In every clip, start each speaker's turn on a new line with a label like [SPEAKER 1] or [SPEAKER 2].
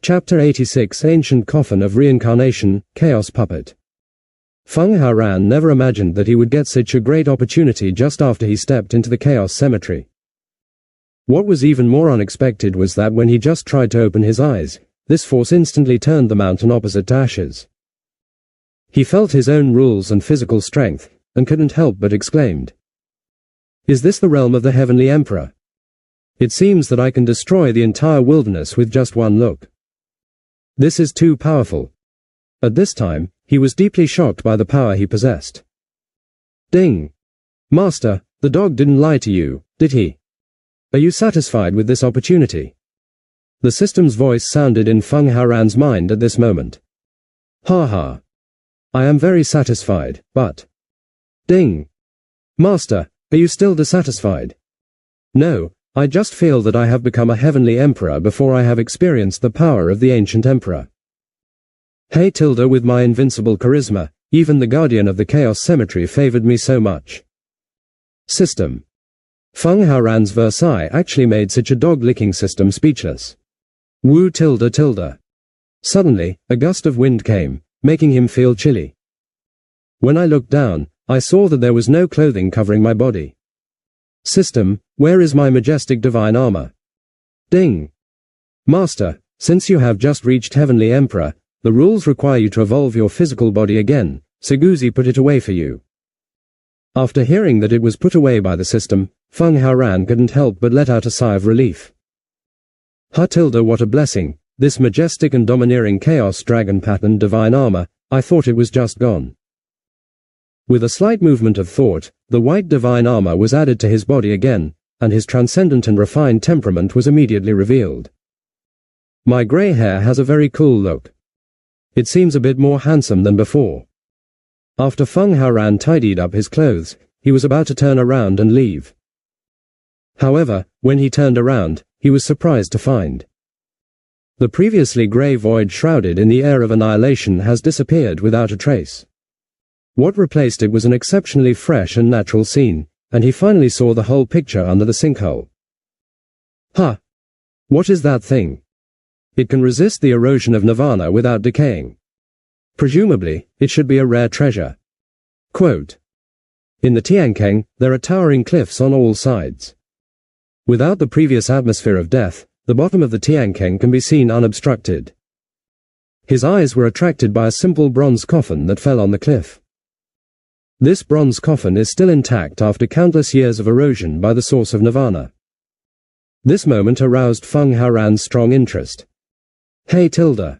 [SPEAKER 1] Chapter 86 Ancient Coffin of Reincarnation, Chaos Puppet. Feng Haoran never imagined that he would get such a great opportunity just after he stepped into the Chaos Cemetery. What was even more unexpected was that when he just tried to open his eyes, this force instantly turned the mountain opposite to ashes. He felt his own rules and physical strength, and couldn't help but exclaimed, "Is this the realm of the Heavenly Emperor? It seems that I can destroy the entire wilderness with just one look. This is too powerful." At this time, he was deeply shocked by the power he possessed. Ding! Master, the dog didn't lie to you, did he? Are you satisfied with this opportunity? The system's voice sounded in Feng Haoran's mind at this moment. Ha ha. I am very satisfied, but... Ding! Master, are you still dissatisfied? No, I just feel that I have become a heavenly emperor before I have experienced the power of the ancient emperor. Hey Tilda, with my invincible charisma, even the guardian of the Chaos Cemetery favored me so much. System. Feng Haoran's Versailles actually made such a dog-licking system speechless. Woo tilde tilde. Suddenly, a gust of wind came, making him feel chilly. When I looked down, I saw that there was no clothing covering my body. System, where is my majestic divine armor? Ding! Master, since you have just reached Heavenly Emperor, the rules require you to evolve your physical body again, Seguzi put it away for you. After hearing that it was put away by the system, Feng Haoran couldn't help but let out a sigh of relief. Ha tilde, what a blessing, this majestic and domineering chaos dragon patterned divine armor, I thought it was just gone. With a slight movement of thought, the white divine armor was added to his body again, and his transcendent and refined temperament was immediately revealed. My grey hair has a very cool look. It seems a bit more handsome than before. After Feng Haoran tidied up his clothes, he was about to turn around and leave. However, when he turned around, he was surprised to find the previously grey void shrouded in the air of annihilation has disappeared without a trace. What replaced it was an exceptionally fresh and natural scene, and he finally saw the whole picture under the sinkhole. Ha! What is that thing? It can resist the erosion of nirvana without decaying. Presumably, it should be a rare treasure. Quote. In the Tiankeng, there are towering cliffs on all sides. Without the previous atmosphere of death, the bottom of the Tiankeng can be seen unobstructed. His eyes were attracted by a simple bronze coffin that fell on the cliff. This bronze coffin is still intact after countless years of erosion by the source of nirvana. This moment aroused Feng Haoran's strong interest. Hey tilde.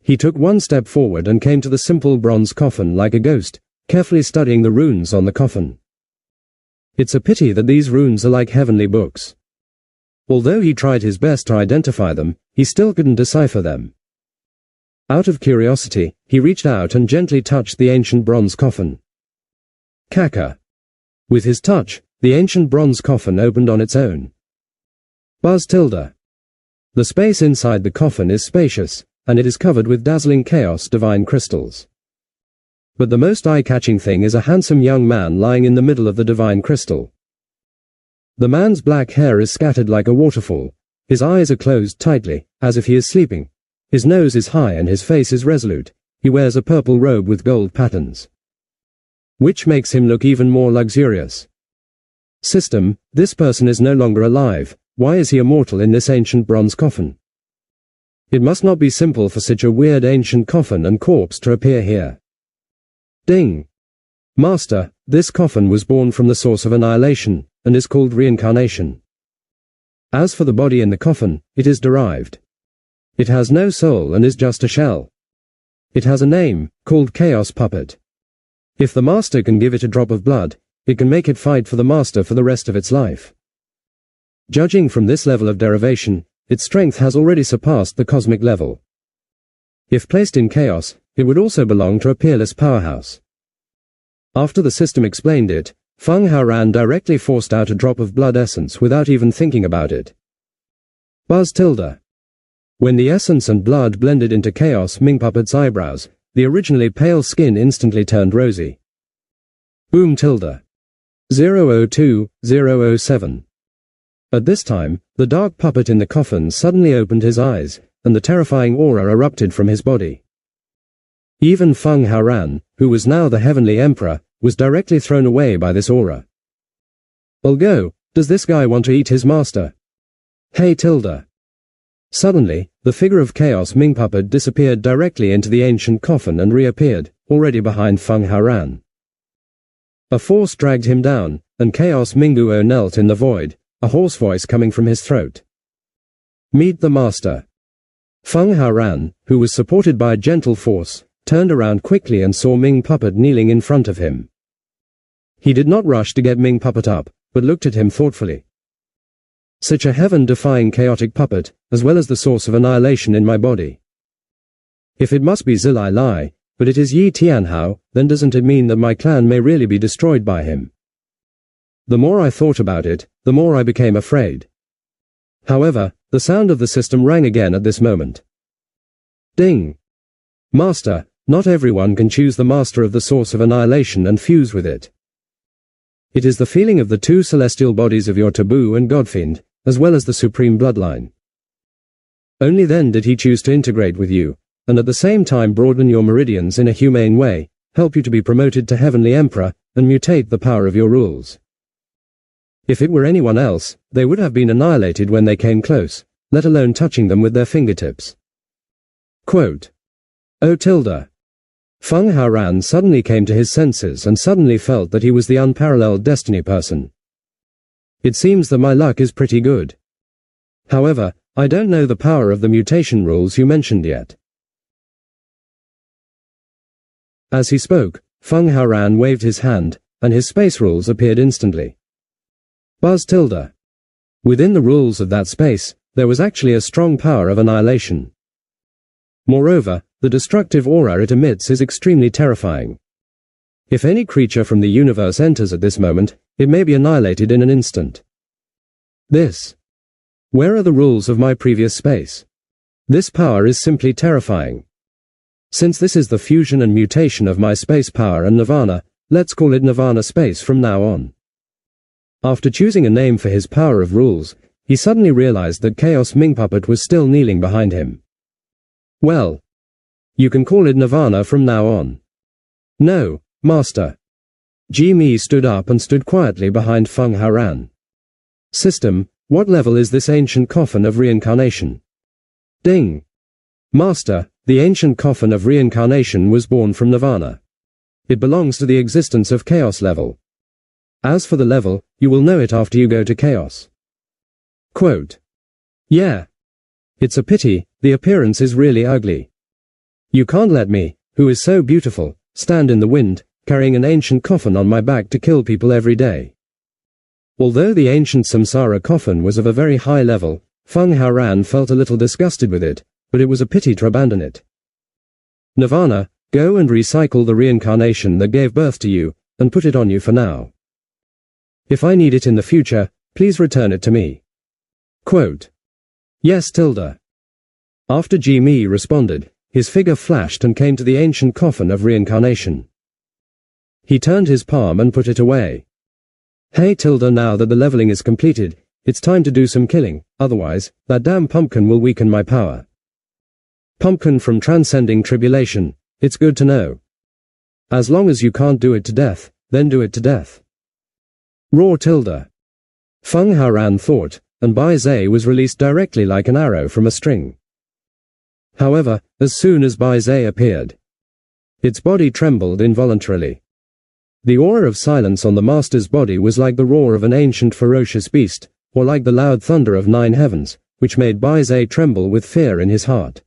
[SPEAKER 1] He took one step forward and came to the simple bronze coffin like a ghost, carefully studying the runes on the coffin. It's a pity that these runes are like heavenly books. Although he tried his best to identify them, he still couldn't decipher them. Out of curiosity, he reached out and gently touched the ancient bronze coffin. Kaka. With his touch, the ancient bronze coffin opened on its own. Buzz tilde. The space inside the coffin is spacious, and it is covered with dazzling chaos divine crystals. But the most eye-catching thing is a handsome young man lying in the middle of the divine crystal. The man's black hair is scattered like a waterfall, his eyes are closed tightly, as if he is sleeping, his nose is high and his face is resolute, he wears a purple robe with gold patterns, which makes him look even more luxurious. System, this person is no longer alive, why is he immortal in this ancient bronze coffin? It must not be simple for such a weird ancient coffin and corpse to appear here. Ding! Master, this coffin was born from the source of annihilation, and is called reincarnation. As for the body in the coffin, it is derived. It has no soul and is just a shell. It has a name, called Chaos Puppet. If the master can give it a drop of blood, it can make it fight for the master for the rest of its life. Judging from this level of derivation, its strength has already surpassed the cosmic level. If placed in chaos, it would also belong to a peerless powerhouse. After the system explained it, Feng Haoran directly forced out a drop of blood essence without even thinking about it. Buzz tilde. When the essence and blood blended into chaos Ming Puppet's eyebrows, the originally pale skin instantly turned rosy. Boom tilde. 002-007. At this time, the dark puppet in the coffin suddenly opened his eyes, and the terrifying aura erupted from his body. Even Feng Haoran, who was now the Heavenly Emperor, was directly thrown away by this aura. Go, does this guy want to eat his master? Hey tilde. Suddenly, the figure of Chaos Ming Puppet disappeared directly into the ancient coffin and reappeared, already behind Feng Haoran. A force dragged him down, and Chaos Minguo knelt in the void, a hoarse voice coming from his throat. Meet the master. Feng Haoran, who was supported by a gentle force, turned around quickly and saw Ming Puppet kneeling in front of him. He did not rush to get Ming Puppet up, but looked at him thoughtfully. Such a heaven-defying chaotic puppet, as well as the source of annihilation in my body. If it must be Zilai Lai, but it is Yi Tianhao, then doesn't it mean that my clan may really be destroyed by him? The more I thought about it, the more I became afraid. However, the sound of the system rang again at this moment. Ding! Master, not everyone can choose the master of the source of annihilation and fuse with it. It is the feeling of the two celestial bodies of your taboo and Godfiend, as well as the supreme bloodline. Only then did he choose to integrate with you, and at the same time broaden your meridians in a humane way, help you to be promoted to Heavenly Emperor, and mutate the power of your rules. If it were anyone else, they would have been annihilated when they came close, let alone touching them with their fingertips. Quote. O tilde. Feng Haoran suddenly came to his senses and suddenly felt that he was the unparalleled destiny person. It seems that my luck is pretty good. However, I don't know the power of the mutation rules you mentioned yet. As he spoke, Feng Haoran waved his hand, and his space rules appeared instantly. Buzz tilde. Within the rules of that space, there was actually a strong power of annihilation. Moreover, the destructive aura it emits is extremely terrifying. If any creature from the universe enters at this moment, it may be annihilated in an instant. Where are the rules of my previous space? This power is simply terrifying. Since this is the fusion and mutation of my space power and Nirvana, let's call it Nirvana space from now on. After choosing a name for his power of rules, he suddenly realized that Chaos Ming Puppet was still kneeling behind him. Well, you can call it Nirvana from now on. No, Master. Ji-Mi stood up and stood quietly behind Feng Haoran. System, what level is this ancient coffin of reincarnation? Ding. Master, the ancient coffin of reincarnation was born from Nirvana. It belongs to the existence of chaos level. As for the level, you will know it after you go to chaos. Quote. Yeah. It's a pity, the appearance is really ugly. You can't let me, who is so beautiful, stand in the wind, carrying an ancient coffin on my back to kill people every day. Although the ancient samsara coffin was of a very high level, Feng Haoran felt a little disgusted with it, but it was a pity to abandon it. Nirvana, go and recycle the reincarnation that gave birth to you, and put it on you for now. If I need it in the future, please return it to me. Quote. Yes tilde. After Ji-Mi responded, his figure flashed and came to the ancient coffin of reincarnation. He turned his palm and put it away. Hey tilde, now that the leveling is completed, it's time to do some killing, otherwise, that damn pumpkin will weaken my power. Pumpkin from Transcending Tribulation, it's good to know. As long as you can't do it to death, then do it to death. Raw tilde. Feng Haoran thought, and Bai Zhe was released directly like an arrow from a string. However, as soon as Bai Zhe appeared, its body trembled involuntarily. The aura of silence on the master's body was like the roar of an ancient ferocious beast, or like the loud thunder of 9 heavens, which made Bai Zhe tremble with fear in his heart.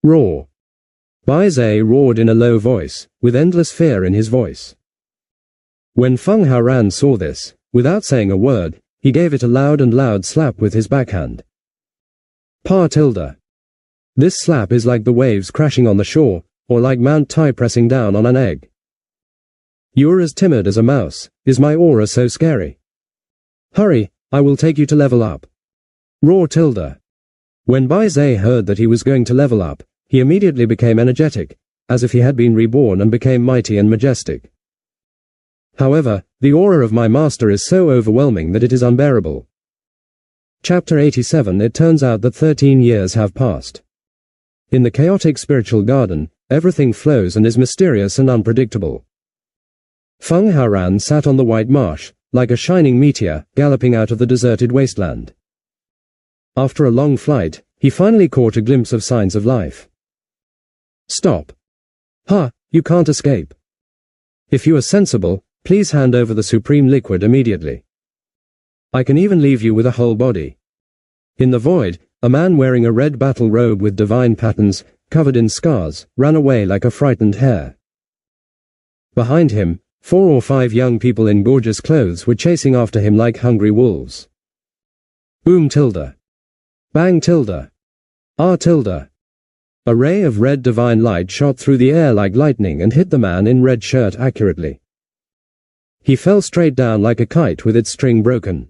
[SPEAKER 1] Roar. Bai Zhe roared in a low voice, with endless fear in his voice. When Feng Haoran saw this, without saying a word, he gave it a loud slap with his backhand. Pa tilde. This slap is like the waves crashing on the shore, or like Mount Tai pressing down on an egg. You're as timid as a mouse, is my aura so scary? Hurry, I will take you to level up. Raw tilde. When Bai Zhe heard that he was going to level up, he immediately became energetic, as if he had been reborn and became mighty and majestic. However, the aura of my master is so overwhelming that it is unbearable. Chapter 87. It turns out that 13 years have passed. In the chaotic spiritual garden, everything flows and is mysterious and unpredictable. Feng Haoran sat on the white marsh, like a shining meteor, galloping out of the deserted wasteland. After a long flight, he finally caught a glimpse of signs of life. Stop. You can't escape. If you are sensible, please hand over the supreme liquid immediately. I can even leave you with a whole body. In the void, a man wearing a red battle robe with divine patterns, covered in scars, ran away like a frightened hare. Behind him, 4 or 5 young people in gorgeous clothes were chasing after him like hungry wolves. Boom tilde. Bang tilde. Ah tilde. A ray of red divine light shot through the air like lightning and hit the man in red shirt accurately. He fell straight down like a kite with its string broken.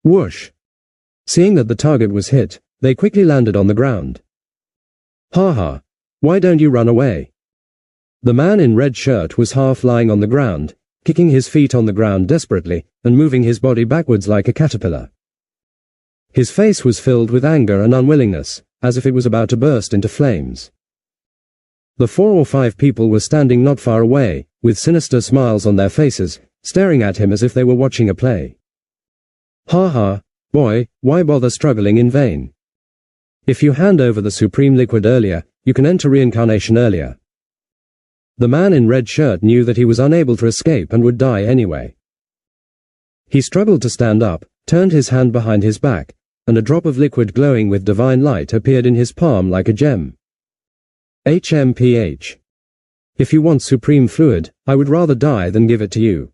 [SPEAKER 1] Whoosh! Seeing that the target was hit, they quickly landed on the ground. Why don't you run away? The man in red shirt was half lying on the ground, kicking his feet on the ground desperately, and moving his body backwards like a caterpillar. His face was filled with anger and unwillingness, as if it was about to burst into flames. The 4 or 5 people were standing not far away, with sinister smiles on their faces, staring at him as if they were watching a play. Boy, why bother struggling in vain? If you hand over the supreme liquid earlier, you can enter reincarnation earlier. The man in red shirt knew that he was unable to escape and would die anyway. He struggled to stand up, turned his hand behind his back, and a drop of liquid glowing with divine light appeared in his palm like a gem. HMPH. If you want supreme fluid, I would rather die than give it to you.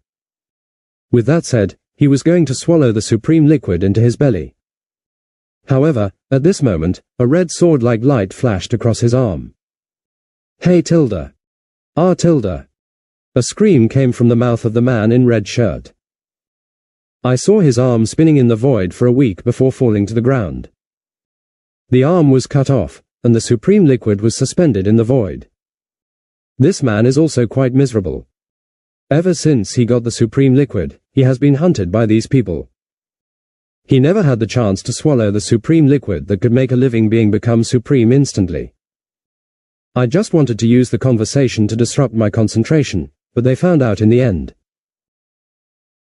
[SPEAKER 1] With that said, he was going to swallow the supreme liquid into his belly. However, at this moment, a red sword-like light flashed across his arm. Hey tilde. Ah tilde. A scream came from the mouth of the man in red shirt. I saw his arm spinning in the void for a week before falling to the ground. The arm was cut off, and the supreme liquid was suspended in the void. This man is also quite miserable. Ever since he got the supreme liquid, he has been hunted by these people. He never had the chance to swallow the supreme liquid that could make a living being become supreme instantly. I just wanted to use the conversation to disrupt my concentration, but they found out in the end.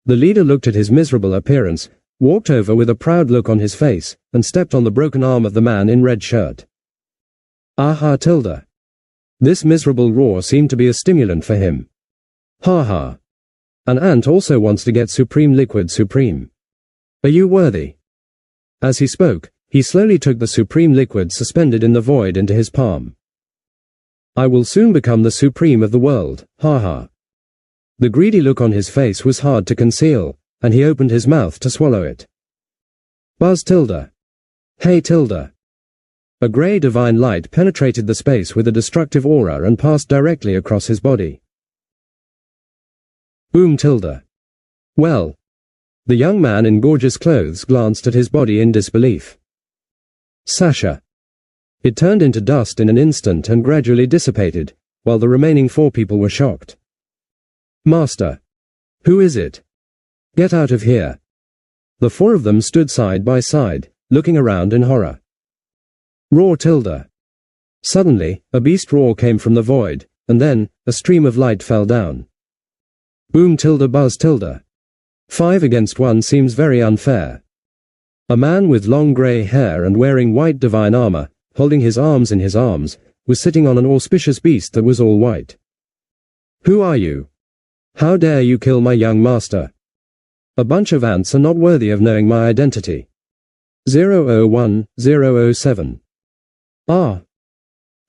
[SPEAKER 1] The leader looked at his miserable appearance, walked over with a proud look on his face, and stepped on the broken arm of the man in red shirt. Aha tilde. This miserable roar seemed to be a stimulant for him. An ant also wants to get supreme liquid supreme. Are you worthy? As he spoke, he slowly took the supreme liquid suspended in the void into his palm. I will soon become the supreme of the world, The greedy look on his face was hard to conceal, and he opened his mouth to swallow it. Buzz tilde. Hey tilde. A grey divine light penetrated the space with a destructive aura and passed directly across his body. Boom tilde. Well. The young man in gorgeous clothes glanced at his body in disbelief. Sasha. It turned into dust in an instant and gradually dissipated, while the remaining 4 people were shocked. Master. Who is it? Get out of here. The 4 of them stood side by side, looking around in horror. Roar tilde. Suddenly, a beast roar came from the void, and then, a stream of light fell down. Boom tilde buzz tilde. 5 against 1 seems very unfair. A man with long grey hair and wearing white divine armor, holding his arms in his arms, was sitting on an auspicious beast that was all white. Who are you? How dare you kill my young master? A bunch of ants are not worthy of knowing my identity. 001-007.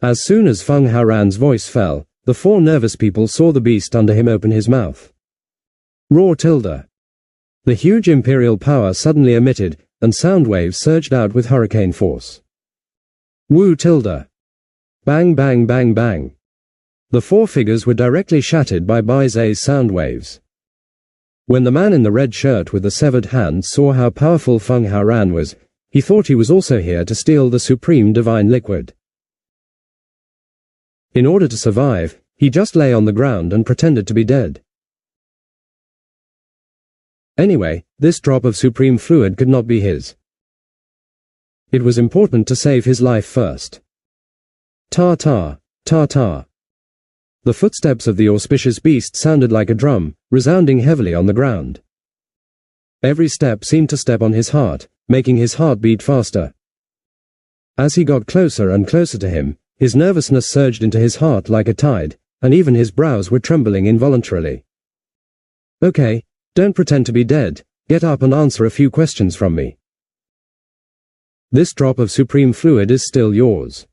[SPEAKER 1] As soon as Feng Haoran's voice fell, the 4 nervous people saw the beast under him open his mouth. Roar tilde. The huge imperial power suddenly emitted, and sound waves surged out with hurricane force. Woo tilde. Bang bang bang bang. The 4 figures were directly shattered by Baize's sound waves. When the man in the red shirt with the severed hand saw how powerful Feng Haoran was, he thought he was also here to steal the supreme divine liquid. In order to survive, he just lay on the ground and pretended to be dead. Anyway, this drop of supreme fluid could not be his. it was important to save his life first. Ta-ta, ta-ta. The footsteps of the auspicious beast sounded like a drum, resounding heavily on the ground. Every step seemed to step on his heart, making his heart beat faster. As he got closer and closer to him, his nervousness surged into his heart like a tide, and even his brows were trembling involuntarily. Okay, don't pretend to be dead, get up and answer a few questions from me. This drop of supreme fluid is still yours.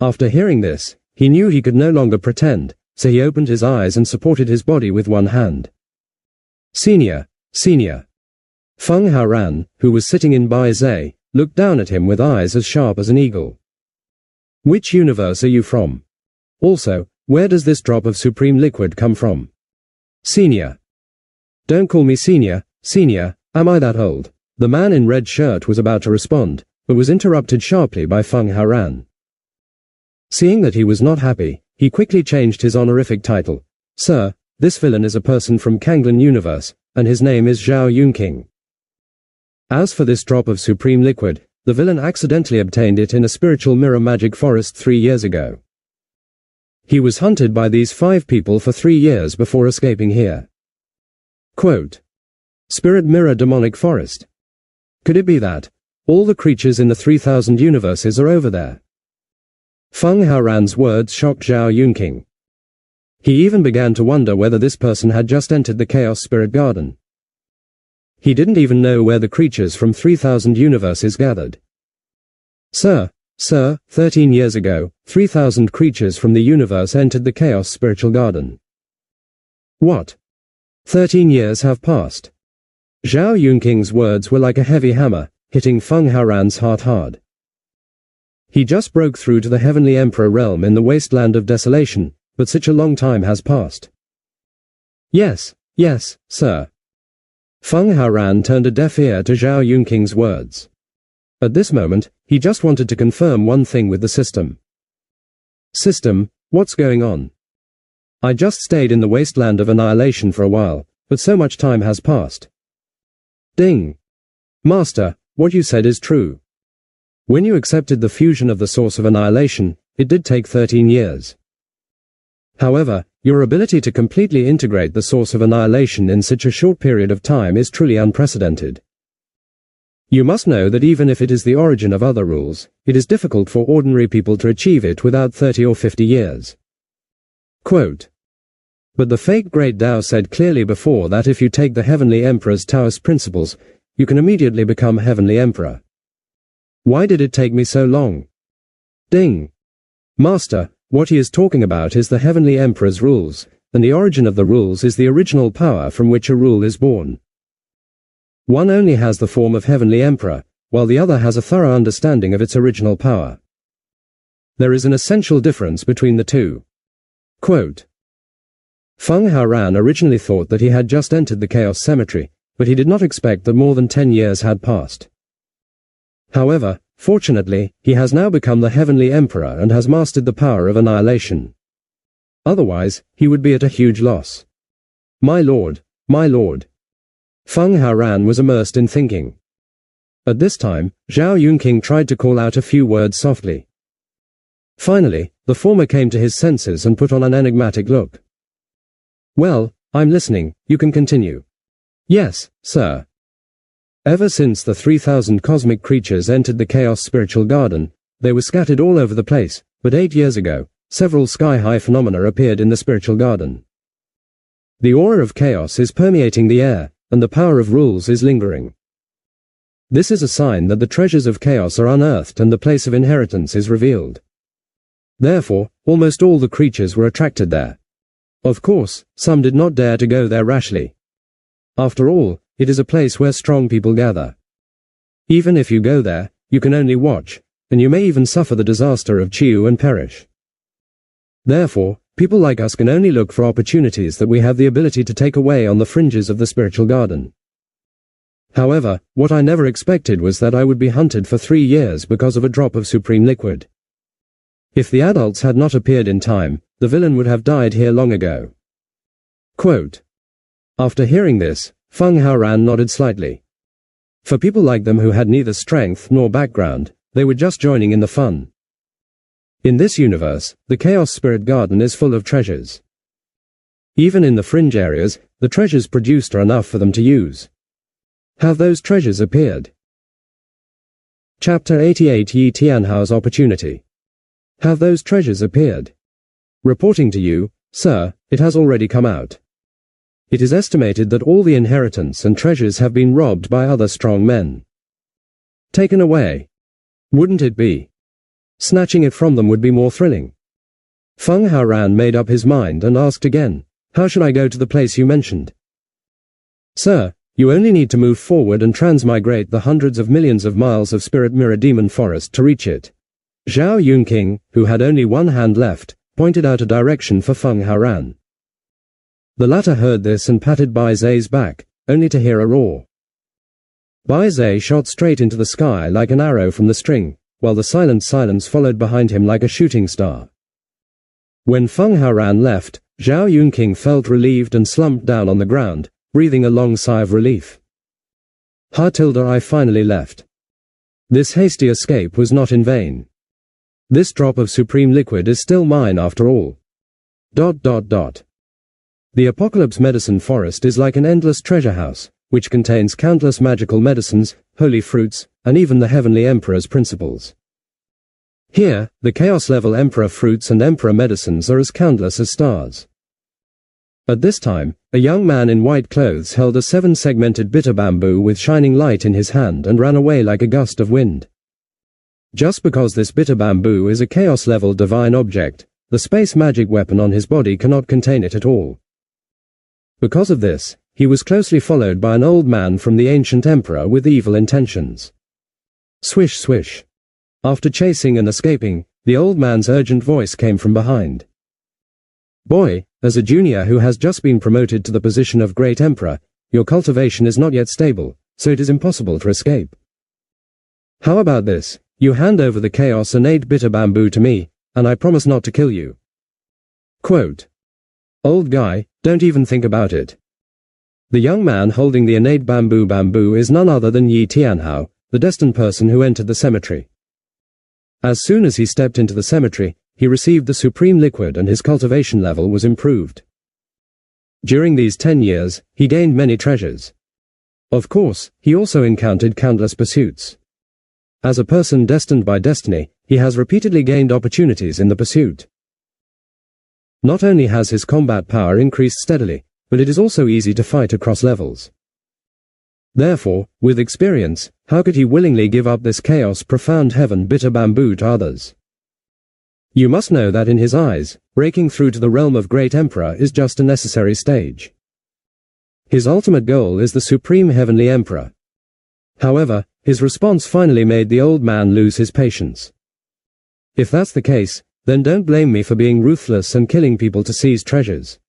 [SPEAKER 1] After hearing this, he knew he could no longer pretend, so he opened his eyes and supported his body with one hand. Senior. Feng Haoran, who was sitting in Bai Zhe, looked down at him with eyes as sharp as an eagle. Which universe are you from? Also, where does this drop of supreme liquid come from? Senior. Don't call me senior, am I that old? The man in red shirt was about to respond, but was interrupted sharply by Feng Haoran. Seeing that he was not happy, he quickly changed his honorific title. Sir, this villain is a person from Kanglan Universe, and his name is Zhao Yunqing. As for this drop of supreme liquid, the villain accidentally obtained it in a spiritual mirror magic forest 3 years ago. He was hunted by these 5 people for 3 years before escaping here. Quote. Spirit mirror demonic forest. Could it be that all the creatures in the 3000 universes are over there? Feng Haoran's words shocked Zhao Yunqing. He even began to wonder whether this person had just entered the Chaos Spirit Garden. He didn't even know where the creatures from 3000 universes gathered. Sir, 13 years ago, 3000 creatures from the universe entered the Chaos Spiritual Garden. What? 13 years have passed. Zhao Yunqing's words were like a heavy hammer, hitting Feng Haoran's heart hard. He just broke through to the Heavenly Emperor realm in the wasteland of desolation, but such a long time has passed. Yes, sir. Feng Haoran turned a deaf ear to Zhao Yunqing's words. At this moment, he just wanted to confirm one thing with the system. System, what's going on? I just stayed in the wasteland of annihilation for a while, but so much time has passed. Ding. Master, what you said is true. When you accepted the fusion of the source of annihilation, it did take 13 years. However, your ability to completely integrate the source of annihilation in such a short period of time is truly unprecedented. You must know that even if it is the origin of other rules, it is difficult for ordinary people to achieve it without 30 or 50 years. Quote. But the fake Great Tao said clearly before that if you take the Heavenly Emperor's Taoist principles, you can immediately become Heavenly Emperor. Why did it take me so long? Ding. Master, what he is talking about is the Heavenly Emperor's rules, and the origin of the rules is the original power from which a rule is born. One only has the form of Heavenly Emperor, while the other has a thorough understanding of its original power. There is an essential difference between the two. Quote. Feng Haoran originally thought that he had just entered the Chaos Cemetery, but he did not expect that more than 10 years had passed. However, fortunately, he has now become the Heavenly Emperor and has mastered the power of annihilation. Otherwise, he would be at a huge loss. My lord. Feng Haoran was immersed in thinking. At this time, Zhao Yunqing tried to call out a few words softly. Finally, the former came to his senses and put on an enigmatic look. Well, I'm listening, you can continue. Yes, sir. Ever since the 3000 cosmic creatures entered the Chaos Spiritual Garden, they were scattered all over the place, but 8 years ago, several sky-high phenomena appeared in the Spiritual Garden. The aura of chaos is permeating the air, and the power of rules is lingering. This is a sign that the treasures of chaos are unearthed and the place of inheritance is revealed. Therefore, almost all the creatures were attracted there. Of course, some did not dare to go there rashly. After all, it is a place where strong people gather. Even if you go there, you can only watch, and you may even suffer the disaster of Chiu and perish. Therefore, people like us can only look for opportunities that we have the ability to take away on the fringes of the spiritual garden. However, what I never expected was that I would be hunted for 3 years because of a drop of supreme liquid. If the adults had not appeared in time, the villain would have died here long ago. Quote. After hearing this, Feng Haoran nodded slightly. For people like them who had neither strength nor background, they were just joining in the fun. In this universe, the Chaos Spirit Garden is full of treasures. Even in the fringe areas, the treasures produced are enough for them to use. Have those treasures appeared? Chapter 88 Yi Tianhao's Opportunity. Have those treasures appeared? Reporting to you, sir, it has already come out. It is estimated that all the inheritance and treasures have been robbed by other strong men. Taken away. Wouldn't it be? Snatching it from them would be more thrilling. Feng Haoran made up his mind and asked again, how should I go to the place you mentioned? Sir, you only need to move forward and transmigrate the hundreds of millions of miles of Spirit Mirror Demon Forest to reach it. Zhao Yunqing, who had only one hand left, pointed out a direction for Feng Haoran. The latter heard this and patted Bai Zai's back, only to hear a roar. Bai Zai shot straight into the sky like an arrow from the string, while the silent silence followed behind him like a shooting star. When Feng Haoran left, Zhao Yunqing felt relieved and slumped down on the ground, breathing a long sigh of relief. I finally left. This hasty escape was not in vain. This drop of supreme liquid is still mine after all. The Apocalypse Medicine Forest is like an endless treasure house, which contains countless magical medicines, holy fruits, and even the Heavenly Emperor's principles. Here, the Chaos-level Emperor fruits and Emperor medicines are as countless as stars. At this time, a young man in white clothes held a 7-segmented bitter bamboo with shining light in his hand and ran away like a gust of wind. Just because this bitter bamboo is a Chaos-level divine object, the space magic weapon on his body cannot contain it at all. Because of this, he was closely followed by an old man from the ancient emperor with evil intentions. Swish swish. After chasing and escaping, the old man's urgent voice came from behind. Boy, as a junior who has just been promoted to the position of Great Emperor, your cultivation is not yet stable, so it is impossible to escape. How about this, you hand over the Chaos innate bitter bamboo to me, and I promise not to kill you. Quote. Old guy, don't even think about it. The young man holding the innate bamboo is none other than Yi Tianhao, the destined person who entered the cemetery. As soon as he stepped into the cemetery, he received the supreme liquid and his cultivation level was improved. During these 10 years, he gained many treasures. Of course, he also encountered countless pursuits. As a person destined by destiny, he has repeatedly gained opportunities in the pursuit. Not only has his combat power increased steadily, but it is also easy to fight across levels. Therefore, with experience, how could he willingly give up this chaos profound heaven bitter bamboo to others? You must know that in his eyes, breaking through to the realm of Great Emperor is just a necessary stage. His ultimate goal is the Supreme Heavenly Emperor. However, his response finally made the old man lose his patience. If that's the case, then don't blame me for being ruthless and killing people to seize treasures.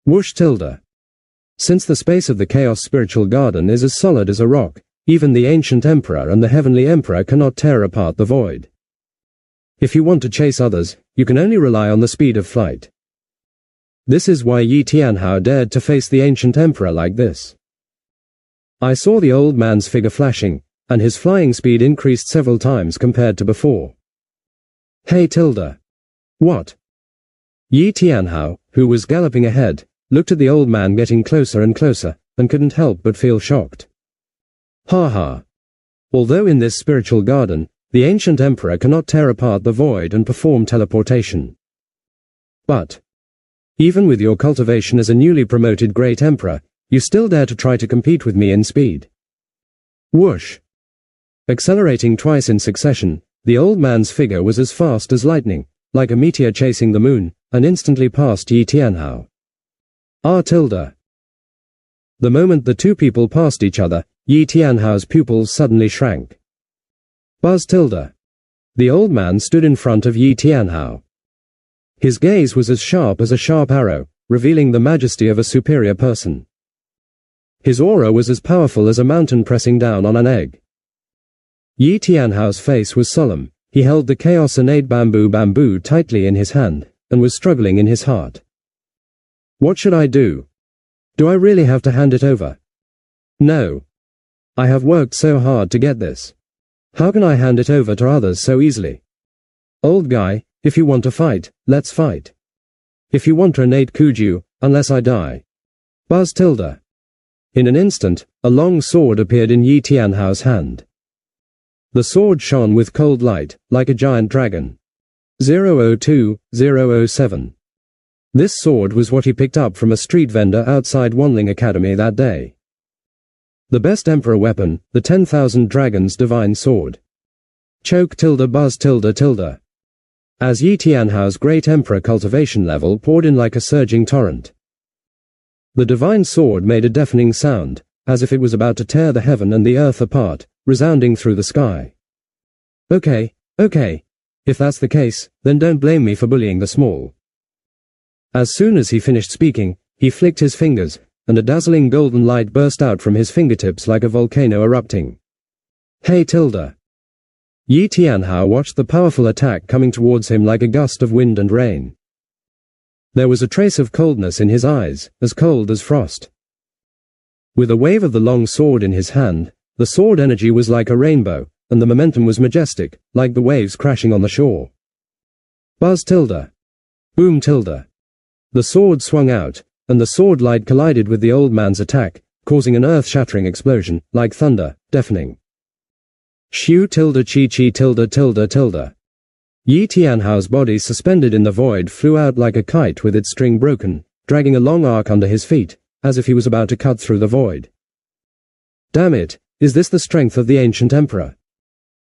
[SPEAKER 1] Whoosh tilde. Since the space of the Chaos Spiritual Garden is as solid as a rock, even the ancient emperor and the heavenly emperor cannot tear apart the void. If you want to chase others, you can only rely on the speed of flight. This is why Yi Tianhao dared to face the ancient emperor like this. I saw the old man's figure flashing, and his flying speed increased several times compared to before. Hey tilde. What? Yi Tianhao, who was galloping ahead, looked at the old man getting closer and closer, and couldn't help but feel shocked. Ha ha. Although in this spiritual garden, the ancient emperor cannot tear apart the void and perform teleportation. But, even with your cultivation as a newly promoted great emperor, you still dare to try to compete with me in speed. Whoosh. Accelerating twice in succession, the old man's figure was as fast as lightning, like a meteor chasing the moon, and instantly passed Yi Tianhao. Ah tilde. The moment the two people passed each other, Yi Tianhao's pupils suddenly shrank. Buzz tilde. The old man stood in front of Yi Tianhao. His gaze was as sharp as a sharp arrow, revealing the majesty of a superior person. His aura was as powerful as a mountain pressing down on an egg. Yi Tianhao's face was solemn, he held the chaos innate bamboo tightly in his hand, and was struggling in his heart. What should I do? Do I really have to hand it over? No. I have worked so hard to get this. How can I hand it over to others so easily? Old guy, if you want to fight, let's fight. If you want Renate Kuju, unless I die. Buzz tilde. In an instant, a long sword appeared in Yi Tianhao's hand. The sword shone with cold light, like a giant dragon. 002-007. This sword was what he picked up from a street vendor outside Wanling Academy that day. The best emperor weapon, the 10,000 Dragons Divine Sword. Choke tilde buzz tilde tilde. As Yi Tianhao's great emperor cultivation level poured in like a surging torrent. The divine sword made a deafening sound, as if it was about to tear the heaven and the earth apart, resounding through the sky. Okay. If that's the case, then don't blame me for bullying the small. As soon as he finished speaking, he flicked his fingers, and a dazzling golden light burst out from his fingertips like a volcano erupting. Hey tilde. Yi Tianhao watched the powerful attack coming towards him like a gust of wind and rain. There was a trace of coldness in his eyes, as cold as frost. With a wave of the long sword in his hand, the sword energy was like a rainbow, and the momentum was majestic, like the waves crashing on the shore. Buzz tilde. Boom tilde. The sword swung out, and the sword light collided with the old man's attack, causing an earth-shattering explosion, like thunder, deafening. Shu tilde chi chi tilde tilde tilde. Yi Tianhao's body suspended in the void flew out like a kite with its string broken, dragging a long arc under his feet, as if he was about to cut through the void. Damn it, is this the strength of the ancient emperor?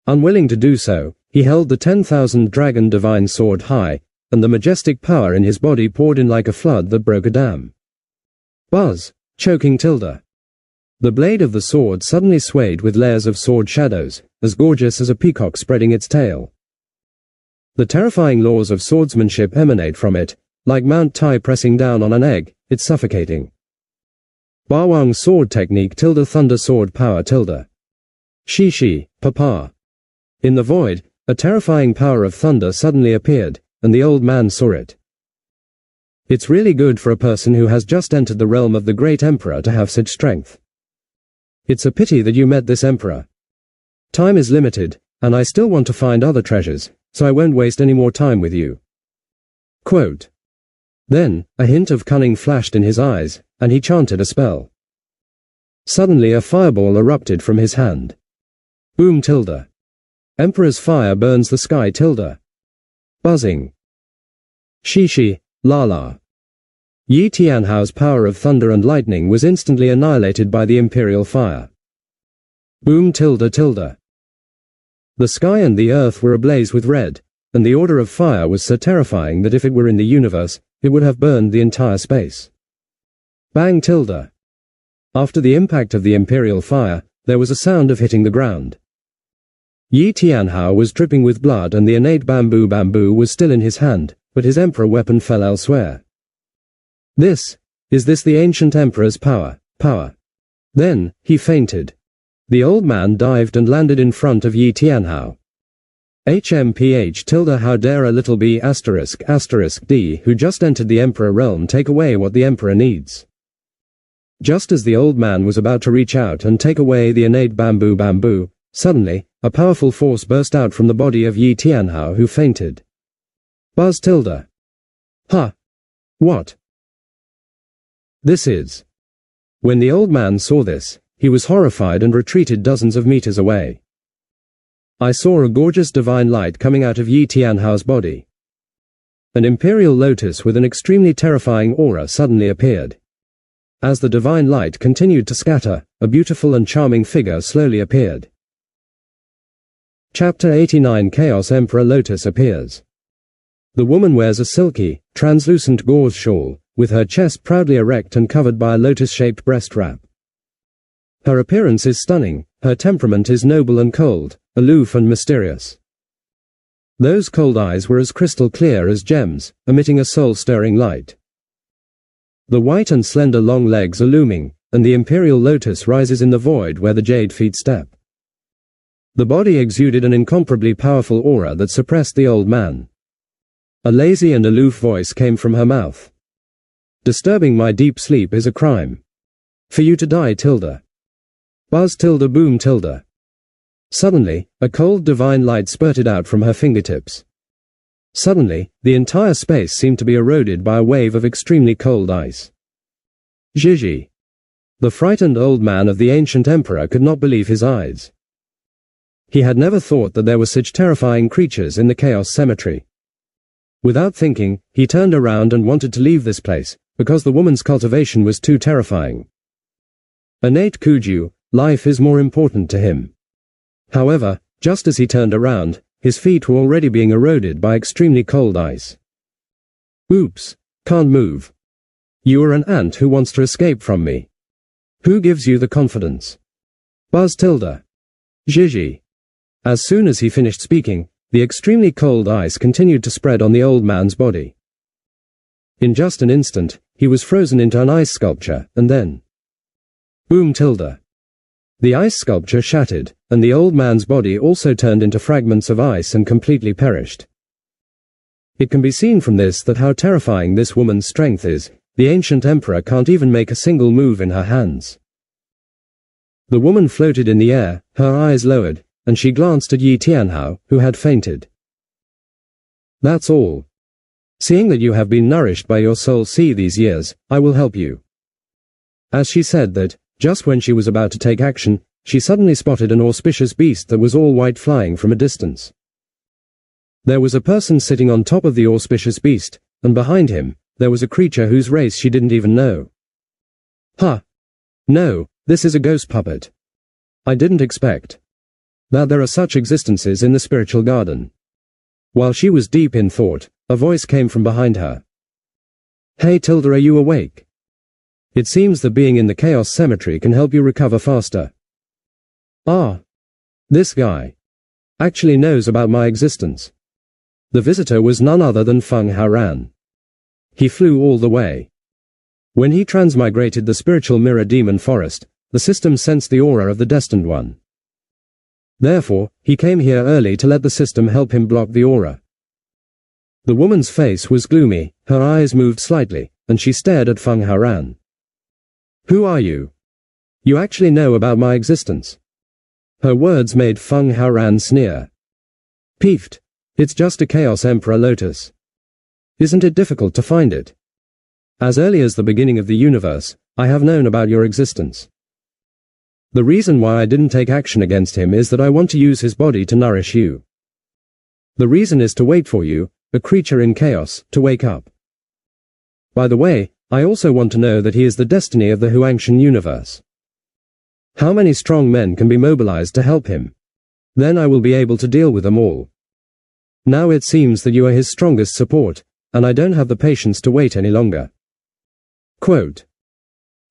[SPEAKER 1] Unwilling to do so, he held the 10,000 dragon divine sword high, and the majestic power in his body poured in like a flood that broke a dam. Buzz, choking tilde. The blade of the sword suddenly swayed with layers of sword shadows, as gorgeous as a peacock spreading its tail. The terrifying laws of swordsmanship emanate from it, like Mount Tai pressing down on an egg, it's suffocating. Bawang sword technique tilde thunder sword power tilde. Shi, papa. In the void, a terrifying power of thunder suddenly appeared, and the old man saw it. It's really good for a person who has just entered the realm of the great emperor to have such strength. It's a pity that you met this emperor. Time is limited, and I still want to find other treasures, so I won't waste any more time with you. Quote. Then, a hint of cunning flashed in his eyes, and he chanted a spell. Suddenly a fireball erupted from his hand. Boom tilde. Emperor's fire burns the sky tilde. Buzzing. Shi, la. Yi Tianhao's power of thunder and lightning was instantly annihilated by the imperial fire. Boom tilde tilde. The sky and the earth were ablaze with red, and the order of fire was so terrifying that if it were in the universe, it would have burned the entire space. Bang tilde. After the impact of the imperial fire, there was a sound of hitting the ground. Yi Tianhao was dripping with blood and the innate bamboo was still in his hand, but his emperor weapon fell elsewhere. Is this the ancient emperor's power? Then, he fainted. The old man dived and landed in front of Yi Tianhao. HMPH tilde how dare a little b asterisk d who just entered the emperor realm take away what the emperor needs. Just as the old man was about to reach out and take away the innate bamboo, suddenly, a powerful force burst out from the body of Yi Tianhao who fainted. Buzz tilde. Huh. What? This is. When the old man saw this, he was horrified and retreated dozens of meters away. I saw a gorgeous divine light coming out of Yi Tianhao's body. An imperial lotus with an extremely terrifying aura suddenly appeared. As the divine light continued to scatter, a beautiful and charming figure slowly appeared. Chapter 89 Chaos Emperor Lotus appears. The woman wears a silky, translucent gauze shawl, with her chest proudly erect and covered by a lotus-shaped breast wrap. Her appearance is stunning, her temperament is noble and cold, aloof and mysterious. Those cold eyes were as crystal clear as gems, emitting a soul-stirring light. The white and slender long legs are looming, and the imperial lotus rises in the void where the jade feet step. The body exuded an incomparably powerful aura that suppressed the old man. A lazy and aloof voice came from her mouth. Disturbing my deep sleep is a crime. For you to die tilde. Buzz tilde boom tilde. Suddenly, a cold divine light spurted out from her fingertips. Suddenly, the entire space seemed to be eroded by a wave of extremely cold ice. Gigi. The frightened old man of the ancient emperor could not believe his eyes. He had never thought that there were such terrifying creatures in the Chaos Cemetery. Without thinking, he turned around and wanted to leave this place, because the woman's cultivation was too terrifying. Innate Kuju, life is more important to him. However, just as he turned around, his feet were already being eroded by extremely cold ice. Oops, can't move. You are an ant who wants to escape from me. Who gives you the confidence? Buzz tilde. Gigi. As soon as he finished speaking, the extremely cold ice continued to spread on the old man's body. In just an instant, he was frozen into an ice sculpture, and then... boom tilde. The ice sculpture shattered, and the old man's body also turned into fragments of ice and completely perished. It can be seen from this that how terrifying this woman's strength is. The ancient emperor can't even make a single move in her hands. The woman floated in the air, her eyes lowered, and she glanced at Yi Tianhao, who had fainted. That's all. Seeing that you have been nourished by your soul sea these years, I will help you. As she said that, just when she was about to take action, she suddenly spotted an auspicious beast that was all white flying from a distance. There was a person sitting on top of the auspicious beast, and behind him, there was a creature whose race she didn't even know. Huh. No, this is a ghost puppet. I didn't expect that there are such existences in the spiritual garden. While she was deep in thought, a voice came from behind her. Hey tilde, are you awake? It seems that being in the Chaos Cemetery can help you recover faster. Ah. This guy actually knows about my existence. The visitor was none other than Feng Haoran. He flew all the way. When he transmigrated the spiritual mirror demon forest, the system sensed the aura of the destined one. Therefore, he came here early to let the system help him block the aura. The woman's face was gloomy, her eyes moved slightly, and she stared at Feng Haoran. Who are you? You actually know about my existence. Her words made Feng Haoran sneer. Peeved. It's just a Chaos Emperor Lotus. Isn't it difficult to find it? As early as the beginning of the universe, I have known about your existence. The reason why I didn't take action against him is that I want to use his body to nourish you. The reason is to wait for you, a creature in chaos, to wake up. By the way, I also want to know that he is the destiny of the Huangshan universe. How many strong men can be mobilized to help him? Then I will be able to deal with them all. Now it seems that you are his strongest support, and I don't have the patience to wait any longer. Quote.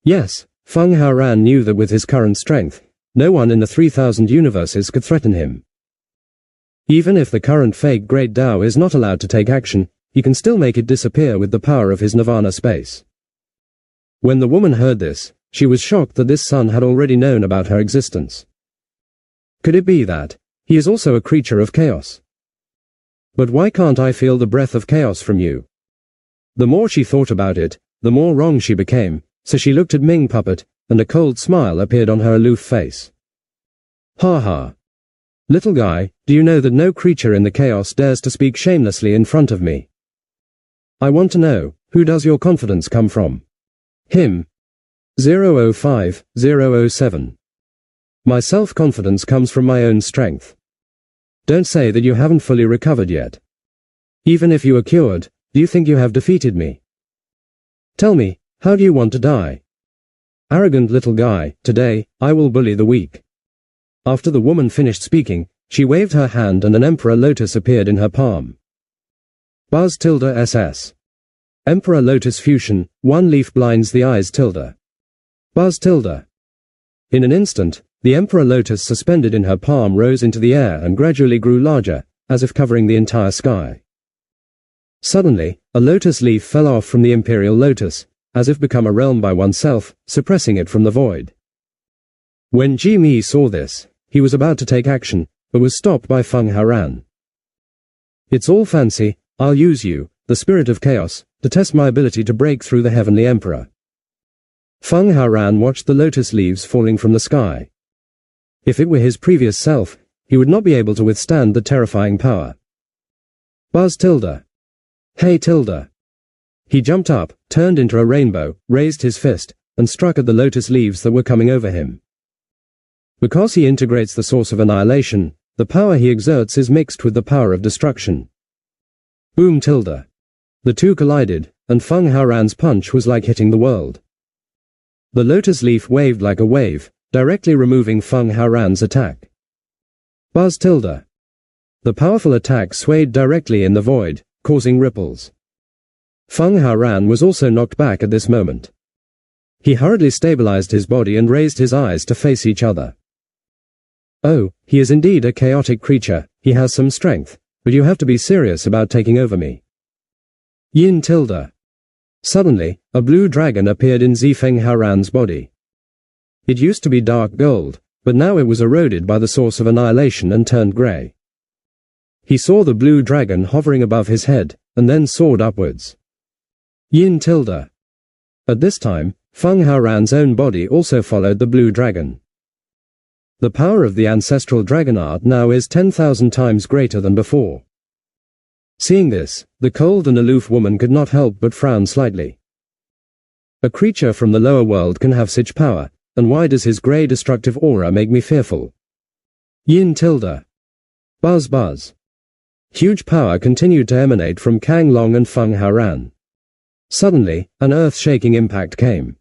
[SPEAKER 1] Yes, Feng Haoran knew that with his current strength, no one in the 3,000 universes could threaten him. Even if the current fake Great Tao is not allowed to take action, he can still make it disappear with the power of his nirvana space. When the woman heard this, she was shocked that this son had already known about her existence. Could it be that he is also a creature of chaos? But why can't I feel the breath of chaos from you? The more she thought about it, the more wrong she became, so she looked at Ming Puppet, and a cold smile appeared on her aloof face. Ha ha. Little guy, do you know that no creature in the chaos dares to speak shamelessly in front of me? I want to know, who does your confidence come from? Him. 005-007. My self-confidence comes from my own strength. Don't say that you haven't fully recovered yet. Even if you are cured, do you think you have defeated me? Tell me, how do you want to die? Arrogant little guy, today, I will bully the weak. After the woman finished speaking, she waved her hand and an Emperor Lotus appeared in her palm. Buzz tilde SS. Emperor Lotus Fusion, one leaf blinds the eyes tilde. Buzz tilde. In an instant, the Emperor Lotus suspended in her palm rose into the air and gradually grew larger, as if covering the entire sky. Suddenly, a lotus leaf fell off from the Imperial Lotus, as if become a realm by oneself, suppressing it from the void. When Ji Mi saw this, he was about to take action, but was stopped by Feng Haoran. It's all fancy, I'll use you, the spirit of chaos, to test my ability to break through the Heavenly Emperor. Feng Haoran watched the lotus leaves falling from the sky. If it were his previous self, he would not be able to withstand the terrifying power. Buzz tilde. Hey tilde. He jumped up, turned into a rainbow, raised his fist, and struck at the lotus leaves that were coming over him. Because he integrates the source of annihilation, the power he exerts is mixed with the power of destruction. Boom tilde. The two collided, and Feng Haoran's punch was like hitting the world. The lotus leaf waved like a wave, directly removing Feng Haoran's attack. Buzz tilde. The powerful attack swayed directly in the void, causing ripples. Feng Haoran was also knocked back at this moment. He hurriedly stabilized his body and raised his eyes to face each other. Oh, he is indeed a chaotic creature, he has some strength, but you have to be serious about taking over me. Yin tilde. Suddenly, a blue dragon appeared in Feng Haoran's body. It used to be dark gold, but now it was eroded by the source of annihilation and turned grey. He saw the blue dragon hovering above his head, and then soared upwards. Yin tilde. At this time, Feng Haoran's own body also followed the blue dragon. The power of the ancestral dragon art now is 10,000 times greater than before. Seeing this, the cold and aloof woman could not help but frown slightly. A creature from the lower world can have such power, and why does his grey destructive aura make me fearful? Yin tilde. Buzz buzz. Huge power continued to emanate from Kang Long and Feng Haoran. Suddenly, an earth-shaking impact came.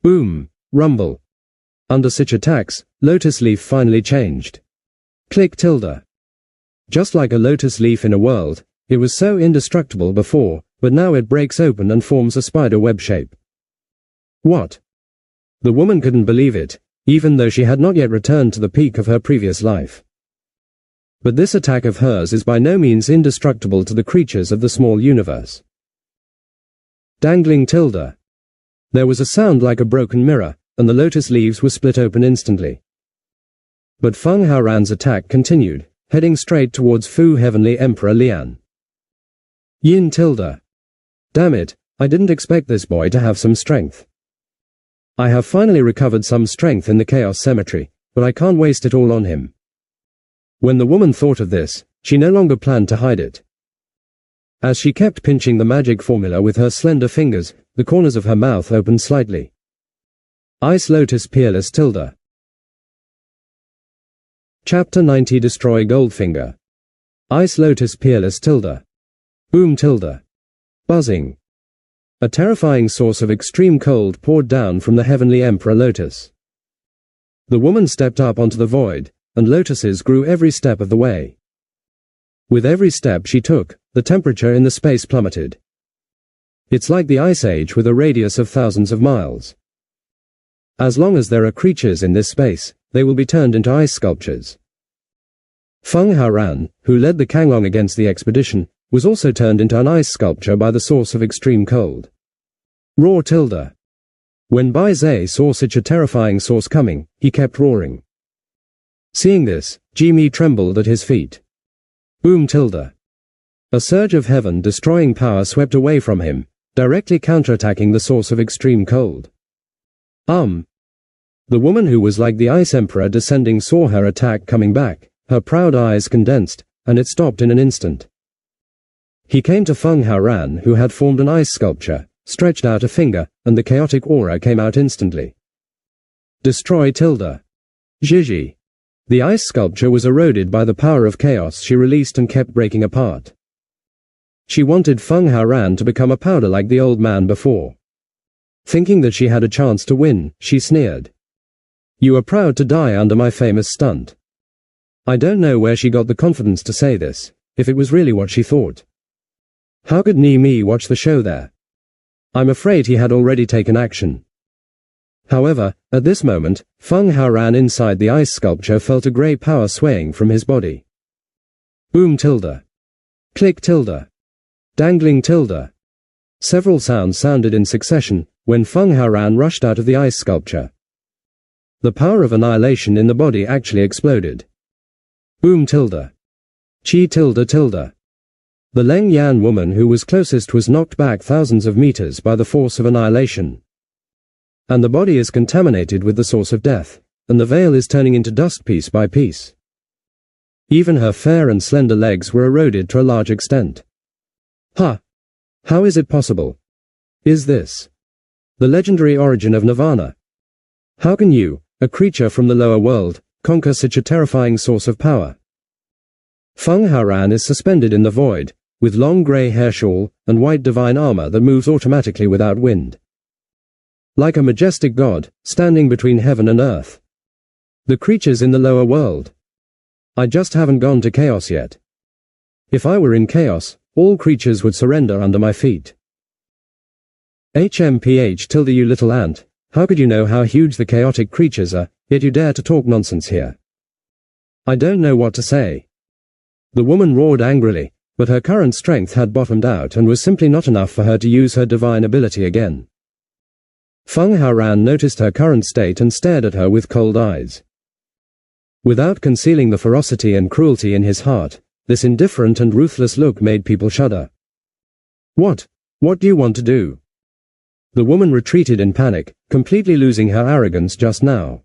[SPEAKER 1] Boom, rumble. Under such attacks, Lotus Leaf finally changed. Click tilde. Just like a lotus leaf in a world, it was so indestructible before, but now it breaks open and forms a spider web shape. What? The woman couldn't believe it, even though she had not yet returned to the peak of her previous life. But this attack of hers is by no means indestructible to the creatures of the small universe. Dangling tilde. There was a sound like a broken mirror, and the lotus leaves were split open instantly. But Feng Haoran's attack continued, heading straight towards Fu Heavenly Emperor Lian. Yin tilde. Damn it, I didn't expect this boy to have some strength. I have finally recovered some strength in the Chaos Cemetery, but I can't waste it all on him. When the woman thought of this, she no longer planned to hide it. As she kept pinching the magic formula with her slender fingers, the corners of her mouth opened slightly. Ice Lotus Peerless tilde. Chapter 90 Destroy Goldfinger. Ice Lotus Peerless tilde. Boom tilde. Buzzing. A terrifying source of extreme cold poured down from the Heavenly Emperor Lotus. The woman stepped up onto the void, and lotuses grew every step of the way. With every step she took, the temperature in the space plummeted. It's like the Ice Age with a radius of thousands of miles. As long as there are creatures in this space, they will be turned into ice sculptures. Feng Haoran, who led the Kanglong against the expedition, was also turned into an ice sculpture by the source of extreme cold. Roar tilde. When Bai Zhe saw such a terrifying source coming, he kept roaring. Seeing this, Jimmy trembled at his feet. Boom tilde. A surge of heaven-destroying power swept away from him, directly counterattacking the source of extreme cold. The woman who was like the Ice Emperor descending saw her attack coming back, her proud eyes condensed, and it stopped in an instant. He came to Feng Haoran, who had formed an ice sculpture, stretched out a finger, and the chaotic aura came out instantly. Destroy tilde. Zhizhi. The ice sculpture was eroded by the power of chaos she released and kept breaking apart. She wanted Feng Haoran to become a powder like the old man before. Thinking that she had a chance to win, she sneered. You are proud to die under my famous stunt. I don't know where she got the confidence to say this, if it was really what she thought. How could Ni Mi watch the show there? I'm afraid he had already taken action. However, at this moment, Feng Haoran inside the ice sculpture felt a grey power swaying from his body. Boom tilde. Click tilde. Dangling tilde. Several sounds sounded in succession, when Feng Haoran rushed out of the ice sculpture. The power of annihilation in the body actually exploded. Boom tilde. Chi tilde tilde. The Leng Yan woman who was closest was knocked back thousands of meters by the force of annihilation. And the body is contaminated with the source of death, and the veil is turning into dust piece by piece. Even her fair and slender legs were eroded to a large extent. Ha! How is it possible? Is this the legendary origin of Nirvana? How can you, a creature from the lower world, conquer such a terrifying source of power? Feng Haoran is suspended in the void, with long grey hair shawl and white divine armor that moves automatically without wind. Like a majestic god, standing between heaven and earth. The creatures in the lower world. I just haven't gone to chaos yet. If I were in chaos, all creatures would surrender under my feet. HMPH tilde you little ant, how could you know how huge the chaotic creatures are, yet you dare to talk nonsense here? I don't know what to say. The woman roared angrily, but her current strength had bottomed out and was simply not enough for her to use her divine ability again. Feng Haoran noticed her current state and stared at her with cold eyes. Without concealing the ferocity and cruelty in his heart, this indifferent and ruthless look made people shudder. What do you want to do? The woman retreated in panic, completely losing her arrogance just now.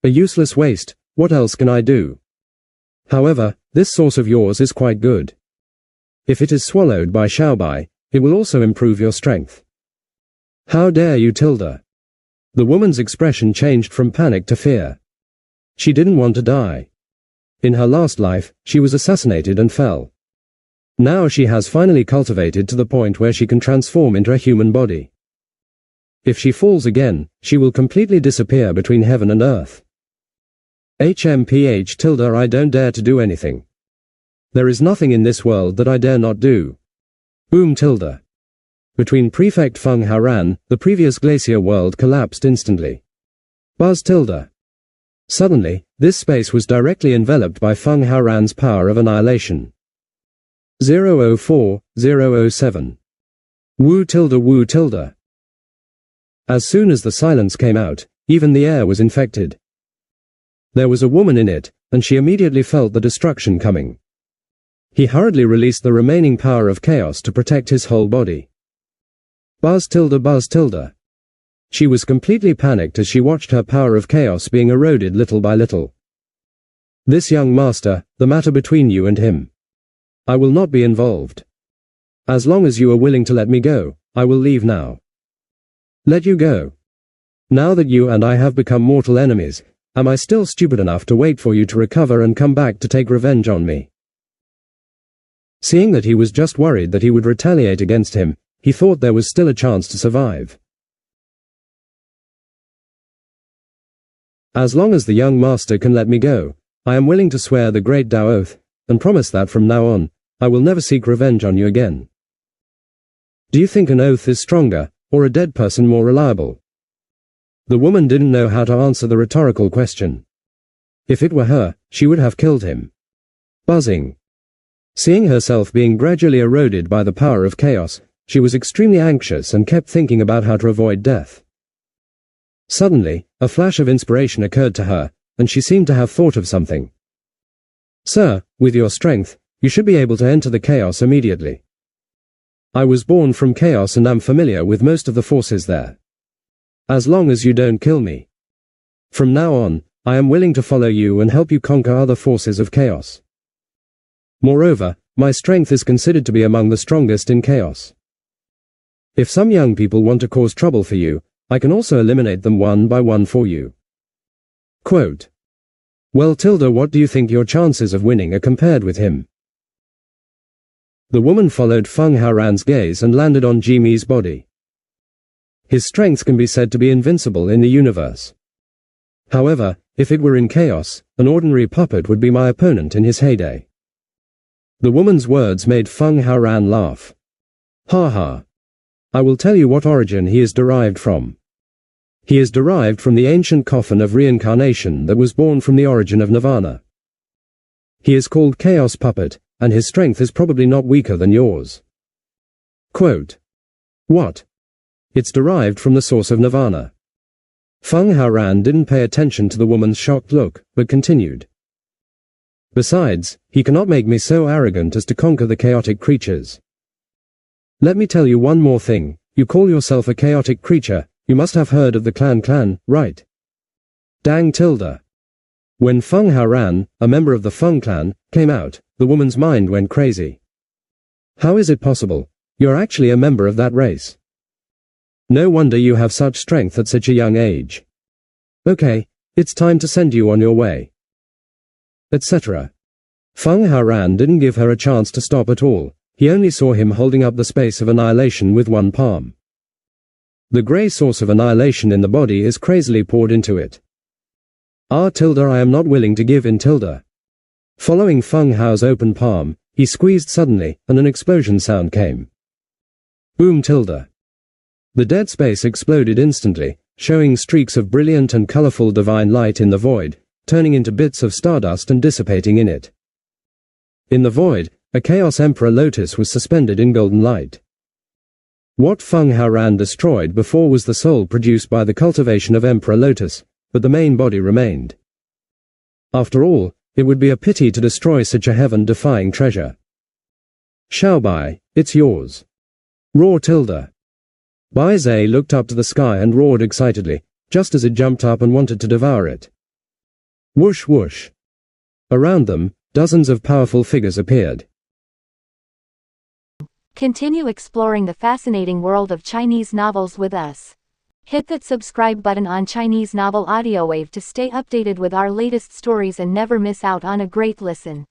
[SPEAKER 1] A useless waste, what else can I do? However, this source of yours is quite good. If it is swallowed by Xiaobai, it will also improve your strength. How dare you, Tilda? The woman's expression changed from panic to fear. She didn't want to die. In her last life, she was assassinated and fell. Now she has finally cultivated to the point where she can transform into a human body. If she falls again, she will completely disappear between heaven and earth. HMPH tilde I don't dare to do anything. There is nothing in this world that I dare not do. Boom tilde. Between Prefect Feng Haoran, the previous glacier world collapsed instantly. Buzz tilde. Suddenly, this space was directly enveloped by Feng Haoran's power of annihilation. 004, 007. Wu tilde wu tilde. As soon as the silence came out, even the air was infected. There was a woman in it, and she immediately felt the destruction coming. He hurriedly released the remaining power of chaos to protect his whole body. Buzz tilde buzz tilde. She was completely panicked as she watched her power of chaos being eroded little by little. This young master, the matter between you and him. I will not be involved. As long as you are willing to let me go, I will leave now. Let you go. Now that you and I have become mortal enemies, am I still stupid enough to wait for you to recover and come back to take revenge on me? Seeing that he was just worried that he would retaliate against him, he thought there was still a chance to survive. As long as the young master can let me go, I am willing to swear the great Tao oath, and promise that from now on, I will never seek revenge on you again. Do you think an oath is stronger, or a dead person more reliable? The woman didn't know how to answer the rhetorical question. If it were her, she would have killed him. Buzzing. Seeing herself being gradually eroded by the power of chaos, she was extremely anxious and kept thinking about how to avoid death. Suddenly, a flash of inspiration occurred to her, and she seemed to have thought of something. Sir, with your strength, you should be able to enter the chaos immediately. I was born from chaos and am familiar with most of the forces there. As long as you don't kill me. From now on, I am willing to follow you and help you conquer other forces of chaos. Moreover, my strength is considered to be among the strongest in chaos. If some young people want to cause trouble for you, I can also eliminate them one by one for you. Quote. Well tilde what do you think your chances of winning are compared with him? The woman followed Feng Haoran's gaze and landed on Jimi's body. His strength can be said to be invincible in the universe. However, if it were in chaos, an ordinary puppet would be my opponent in his heyday. The woman's words made Feng Haoran laugh. Ha ha. I will tell you what origin he is derived from. He is derived from the ancient coffin of reincarnation that was born from the origin of Nirvana. He is called Chaos Puppet, and his strength is probably not weaker than yours. Quote. What? It's derived from the source of Nirvana. Feng Haoran didn't pay attention to the woman's shocked look, but continued. Besides, he cannot make me so arrogant as to conquer the chaotic creatures. Let me tell you one more thing, you call yourself a chaotic creature, you must have heard of the clan, right? Dang tilde. When Feng Haoran, a member of the Feng clan, came out, the woman's mind went crazy. How is it possible? You're actually a member of that race. No wonder you have such strength at such a young age. Okay, it's time to send you on your way. Etc. Feng Haoran didn't give her a chance to stop at all. He only saw him holding up the space of annihilation with one palm. The grey source of annihilation in the body is crazily poured into it. I am not willing to give in tilde. Following Feng Hao's open palm, he squeezed suddenly, and an explosion sound came. Boom tilde. The dead space exploded instantly, showing streaks of brilliant and colorful divine light in the void, turning into bits of stardust and dissipating in it. In the void, a Chaos Emperor Lotus was suspended in golden light. What Feng Haoran destroyed before was the soul produced by the cultivation of Emperor Lotus, but the main body remained. After all, it would be a pity to destroy such a heaven-defying treasure. Xiaobai, it's yours. Roar tilde. Bai Zhe looked up to the sky and roared excitedly, just as it jumped up and wanted to devour it. Whoosh whoosh. Around them, dozens of powerful figures appeared.
[SPEAKER 2] Continue exploring the fascinating world of Chinese novels with us. Hit that subscribe button on Chinese Novel Audiowave to stay updated with our latest stories and never miss out on a great listen.